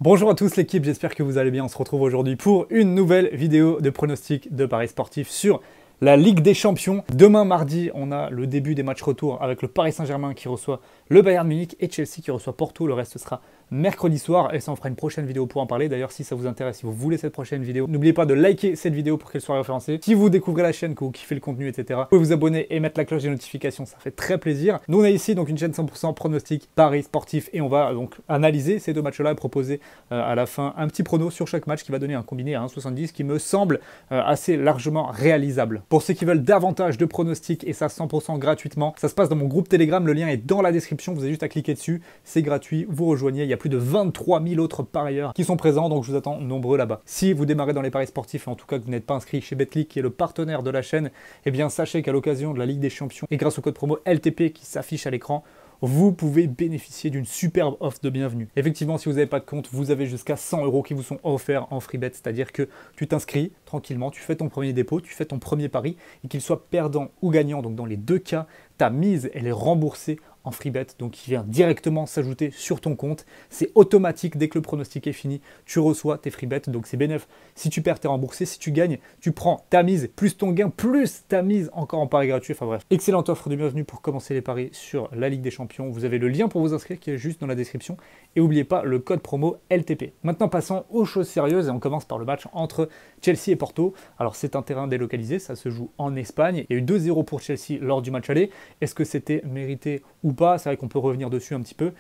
Bonjour à tous l'équipe, j'espère que vous allez bien. On se retrouve aujourd'hui pour une nouvelle vidéo de pronostic de paris sportifs sur la Ligue des Champions. Demain mardi, on a le début des matchs retour avec le Paris Saint-Germain qui reçoit le Bayern Munich et Chelsea qui reçoit Porto. Le reste sera mercredi soir et ça on fera une prochaine vidéo pour en parler. D'ailleurs, si ça vous intéresse, si vous voulez cette prochaine vidéo, n'oubliez pas de liker cette vidéo pour qu'elle soit référencée. Si vous découvrez la chaîne, que vous kiffez le contenu, etc., vous pouvez vous abonner et mettre la cloche des notifications, ça fait très plaisir. Nous on a ici donc une chaîne 100% pronostic paris sportif et on va donc analyser ces deux matchs-là et proposer à la fin un petit prono sur chaque match qui va donner un combiné à 1,70 qui me semble assez largement réalisable. Pour ceux qui veulent davantage de pronostics et ça 100% gratuitement, ça se passe dans mon groupe Telegram, le lien est dans la description, vous avez juste à cliquer dessus, c'est gratuit, vous rejoignez, il y a plus de 23 000 autres parieurs qui sont présents, donc je vous attends nombreux là-bas. Si vous démarrez dans les paris sportifs et en tout cas que vous n'êtes pas inscrit chez Betclic qui est le partenaire de la chaîne, eh bien sachez qu'à l'occasion de la Ligue des Champions et grâce au code promo LTP qui s'affiche à l'écran, vous pouvez bénéficier d'une superbe offre de bienvenue. Effectivement, si vous n'avez pas de compte, vous avez jusqu'à 100 € qui vous sont offerts en free bet, c'est-à-dire que tu t'inscris tranquillement, tu fais ton premier dépôt, tu fais ton premier pari, et qu'il soit perdant ou gagnant, donc dans les deux cas, ta mise, elle est remboursée en free bet, donc qui vient directement s'ajouter sur ton compte. C'est automatique, dès que le pronostic est fini, tu reçois tes free bets, donc c'est bénéf. Si tu perds, tu es remboursé. Si tu gagnes, tu prends ta mise, plus ton gain, plus ta mise encore en pari gratuit. Enfin bref, excellente offre de bienvenue pour commencer les paris sur la Ligue des Champions. Vous avez le lien pour vous inscrire qui est juste dans la description. Et n'oubliez pas le code promo LTP. Maintenant, passons aux choses sérieuses et on commence par le match entre Chelsea et Porto. Alors c'est un terrain délocalisé, ça se joue en Espagne. Il y a eu 2-0 pour Chelsea lors du match aller. Est-ce que c'était mérité ou pas? C'est vrai qu'on peut revenir dessus un petit peu.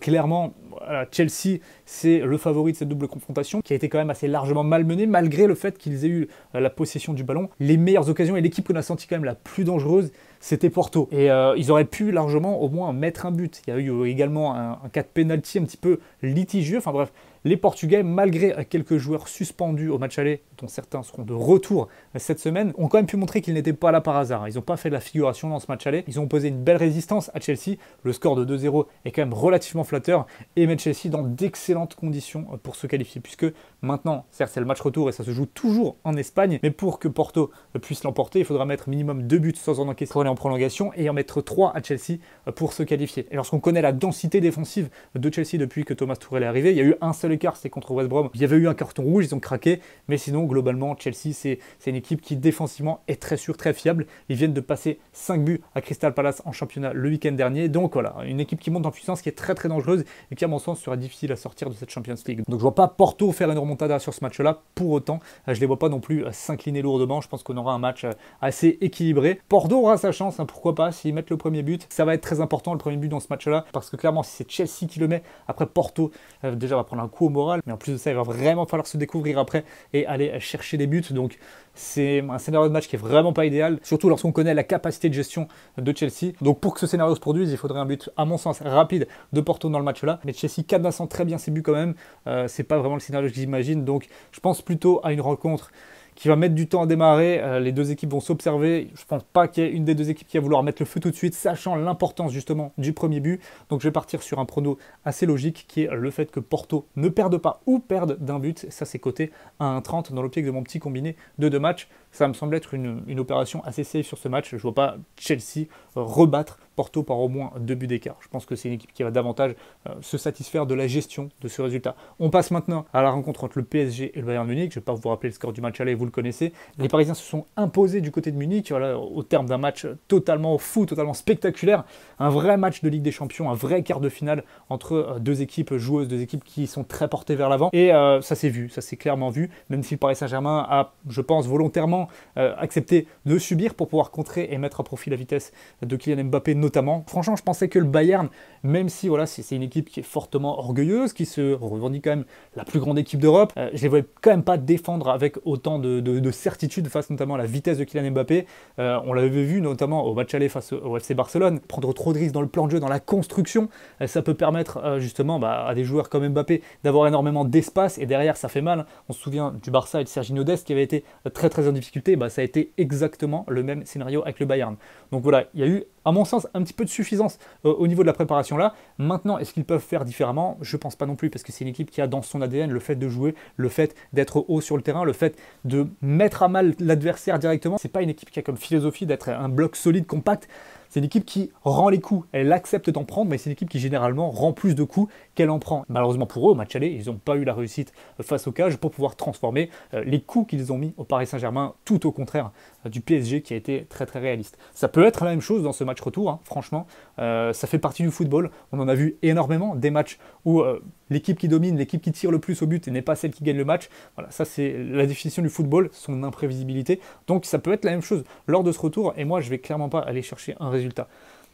Clairement, voilà, Chelsea, c'est le favori de cette double confrontation qui a été quand même assez largement malmenée malgré le fait qu'ils aient eu la possession du ballon. Les meilleures occasions et l'équipe qu'on a senti quand même la plus dangereuse, c'était Porto. Et ils auraient pu largement au moins mettre un but. Il y a eu également un cas de pénalty un petit peu litigieux. Enfin bref, les Portugais, malgré quelques joueurs suspendus au match aller, dont certains seront de retour cette semaine, ont quand même pu montrer qu'ils n'étaient pas là par hasard. Ils n'ont pas fait de la figuration dans ce match aller. Ils ont posé une belle résistance à Chelsea. Le score de 2-0 est quand même relativement flatteur et met Chelsea dans d'excellentes conditions pour se qualifier. Puisque maintenant, certes, c'est le match retour et ça se joue toujours en Espagne, mais pour que Porto puisse l'emporter, il faudra mettre minimum 2 buts sans en encaisser en prolongation et en mettre 3 à Chelsea pour se qualifier. Et lorsqu'on connaît la densité défensive de Chelsea depuis que Thomas Tuchel est arrivé, il y a eu un seul écart, c'était contre West Brom. Il y avait eu un carton rouge, ils ont craqué, mais sinon, globalement, Chelsea, c'est une équipe qui défensivement est très sûre, très fiable. Ils viennent de passer 5 buts à Crystal Palace en championnat le week-end dernier. Donc voilà, une équipe qui monte en puissance, qui est très très dangereuse et qui, à mon sens, sera difficile à sortir de cette Champions League. Donc je vois pas Porto faire une remontada sur ce match-là. Pour autant, je les vois pas non plus s'incliner lourdement. Je pense qu'on aura un match assez équilibré. Porto aura sa chance, pourquoi pas, s'ils mettent le premier but. Ça va être très important, le premier but dans ce match-là, parce que clairement, si c'est Chelsea qui le met, après Porto, déjà va prendre un coup au moral, mais en plus de ça, il va vraiment falloir se découvrir après et aller chercher des buts. Donc c'est un scénario de match qui est vraiment pas idéal, surtout lorsqu'on connaît la capacité de gestion de Chelsea. Donc pour que ce scénario se produise, il faudrait un but, à mon sens, rapide de Porto dans le match-là. Mais Chelsea cadenassant très bien ses buts quand même, c'est pas vraiment le scénario que j'imagine. Donc je pense plutôt à une rencontre qui va mettre du temps à démarrer. Les deux équipes vont s'observer. Je ne pense pas qu'il y ait une des deux équipes qui va vouloir mettre le feu tout de suite, sachant l'importance justement du premier but. Donc je vais partir sur un prono assez logique qui est le fait que Porto ne perde pas ou perde d'un but. Ça c'est coté à 1,30 dans l'optique de mon petit combiné de 2 matchs. Ça me semble être une opération assez safe sur ce match. Je ne vois pas Chelsea rebattre Porto par au moins 2 buts d'écart. Je pense que c'est une équipe qui va davantage se satisfaire de la gestion de ce résultat. On passe maintenant à la rencontre entre le PSG et le Bayern Munich. Je ne vais pas vous rappeler le score du match aller, vous le connaissez. Les Parisiens se sont imposés du côté de Munich, voilà, au terme d'un match totalement fou, totalement spectaculaire. Un vrai match de Ligue des Champions, un vrai quart de finale entre deux équipes joueuses, deux équipes qui sont très portées vers l'avant. Et ça s'est vu, ça s'est clairement vu, même si le Paris Saint-Germain a, je pense, volontairement accepté de subir pour pouvoir contrer et mettre à profit la vitesse de Kylian Mbappé notamment. Franchement, je pensais que le Bayern, même si voilà, c'est une équipe qui est fortement orgueilleuse, qui se revendique quand même la plus grande équipe d'Europe, je les voyais quand même pas défendre avec autant de certitude face notamment à la vitesse de Kylian Mbappé. On l'avait vu notamment au match aller face au FC Barcelone. Prendre trop de risques dans le plan de jeu, dans la construction, ça peut permettre justement à des joueurs comme Mbappé d'avoir énormément d'espace et derrière ça fait mal. On se souvient du Barça et de Serginho Dest qui avait été très très en difficulté. Ça a été exactement le même scénario avec le Bayern. Donc voilà, il y a eu à mon sens, un petit peu de suffisance au niveau de la préparation là. Maintenant, est-ce qu'ils peuvent faire différemment? Je pense pas non plus, parce que c'est une équipe qui a dans son ADN le fait de jouer, le fait d'être haut sur le terrain, le fait de mettre à mal l'adversaire directement. C'est pas une équipe qui a comme philosophie d'être un bloc solide, compact. C'est une équipe qui rend les coups, elle accepte d'en prendre, mais c'est une équipe qui généralement rend plus de coups qu'elle en prend. Malheureusement pour eux, au match aller, ils n'ont pas eu la réussite face au cage pour pouvoir transformer les coups qu'ils ont mis au Paris Saint-Germain, tout au contraire du PSG qui a été très très réaliste. Ça peut être la même chose dans ce match retour, hein, franchement, ça fait partie du football. On en a vu énormément, des matchs où l'équipe qui domine, l'équipe qui tire le plus au but et n'est pas celle qui gagne le match. Voilà, ça c'est la définition du football, son imprévisibilité. Donc ça peut être la même chose lors de ce retour, et moi je vais clairement pas aller chercher un résultat.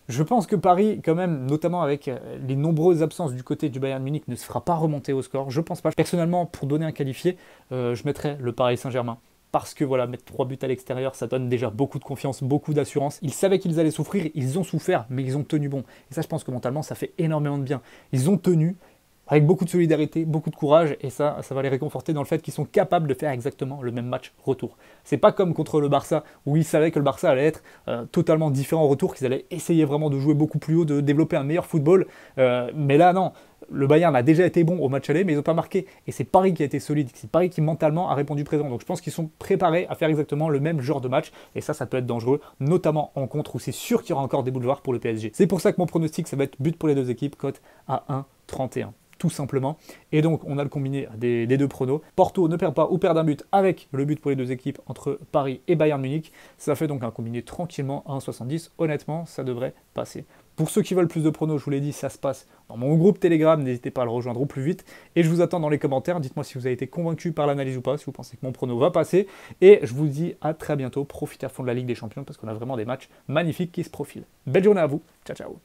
Je pense que Paris, quand même, notamment avec les nombreuses absences du côté du Bayern Munich, ne se fera pas remonter au score. Je pense pas. Personnellement, pour donner un qualifié, je mettrais le Paris Saint-Germain. Parce que voilà, mettre 3 buts à l'extérieur, ça donne déjà beaucoup de confiance, beaucoup d'assurance. Ils savaient qu'ils allaient souffrir, ils ont souffert, mais ils ont tenu bon. Et ça, je pense que mentalement, ça fait énormément de bien. Ils ont tenu, avec beaucoup de solidarité, beaucoup de courage, et ça va les réconforter dans le fait qu'ils sont capables de faire exactement le même match retour. C'est pas comme contre le Barça, où ils savaient que le Barça allait être totalement différent au retour, qu'ils allaient essayer vraiment de jouer beaucoup plus haut, de développer un meilleur football, mais là non. Le Bayern a déjà été bon au match aller, mais ils n'ont pas marqué. Et c'est Paris qui a été solide, c'est Paris qui mentalement a répondu présent. Donc je pense qu'ils sont préparés à faire exactement le même genre de match. Et ça peut être dangereux, notamment en contre où c'est sûr qu'il y aura encore des boulevards pour le PSG. C'est pour ça que mon pronostic, ça va être but pour les deux équipes, cote à 1,31. Tout simplement. Et donc, on a le combiné des deux pronos. Porto ne perd pas ou perd un but avec le but pour les deux équipes entre Paris et Bayern Munich. Ça fait donc un combiné tranquillement à 1,70. Honnêtement, ça devrait passer. Pour ceux qui veulent plus de pronos, je vous l'ai dit, ça se passe dans mon groupe Telegram. N'hésitez pas à le rejoindre au plus vite. Et je vous attends dans les commentaires. Dites-moi si vous avez été convaincu par l'analyse ou pas, si vous pensez que mon prono va passer. Et je vous dis à très bientôt. Profitez à fond de la Ligue des Champions parce qu'on a vraiment des matchs magnifiques qui se profilent. Belle journée à vous. Ciao, ciao.